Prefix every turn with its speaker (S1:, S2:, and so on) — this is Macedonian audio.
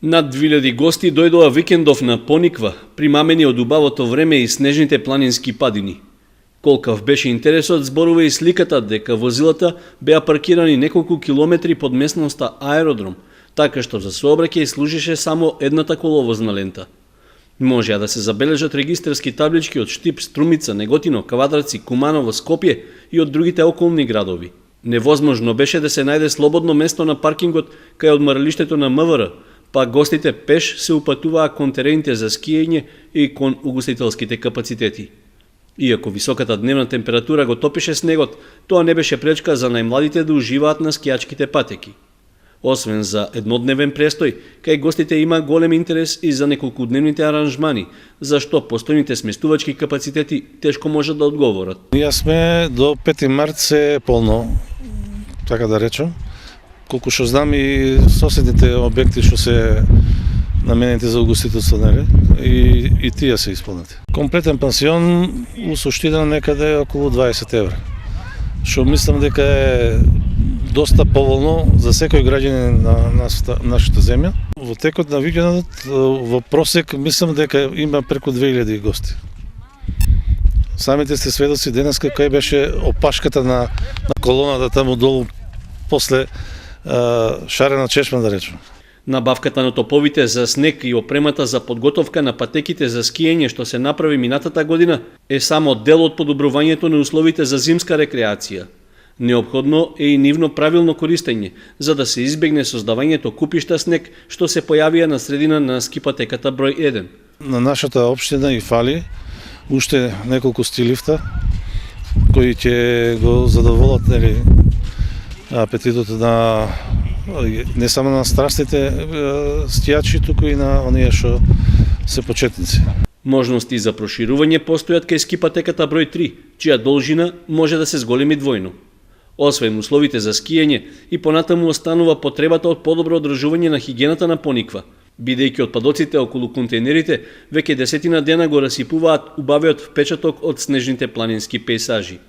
S1: Над 2000 гости дојдоа викендов на Пониква, примамени од убавото време и снежните планински падини. Колкав беше интересот, зборува и сликата дека возилата беа паркирани неколку километри под местноста Аеродром, така што за сообраќај служеше само едната коловозна лента. Можеа да се забележат регистарски таблички од Штип, Струмица, Неготино, Квадраци, Куманово, Скопје и од другите околни градови. Невозможно беше да се најде слободно место на паркингот кај одморалиштето на МВР, па гостите пеш се упатуваа кон терените за скиење и кон угостителските капацитети. Иако високата дневна температура го топише снегот, тоа не беше пречка за најмладите да уживаат на скијачките патеки. Освен за еднодневен престој, кај гостите има голем интерес и за неколкудневните аранжмани, зашто постојните сместувачки капацитети тешко можат да одговорат.
S2: Ние сме до 5 март се полно, така да речем. Колку што знам и соседните објекти што се наменети за угостителство, нели? И тие се исполнети. Комплетен пансион у суштина некаде околу 20 евра. Што мислам дека е доста поволно за секој граѓанин на нашата земја. Во текот на викендот во просек мислам дека има преку 2000 гости. Самите сте сведоци денеска кај беше опашката на колоната таму долу после Шарена чешма, да речем.
S1: Набавката на топовите за снег и опремата за подготовка на патеките за скиење што се направи минатата година е само дел од подобрувањето на условите за зимска рекреација. Неопходно е и нивно правилно користење, за да се избегне создавањето купишта снег што се појавија на средина на скипатеката број 1.
S2: На нашата општина и фали уште неколку стилифта кои ќе го задоволат, нели, апетитот на не само на страстите скијачи, туку и на оние што се почетници.
S1: Можности за проширување постојат кај скипатеката број 3, чија должина може да се зголеми двојно. Освен условите за скиење, и понатаму останува потребата од подобро одржување на хигиената на Пониква, бидејќи отпадоците околу контейнерите веќе 10 дена го расипуваат убавиот впечаток од снежните планински пејзажи.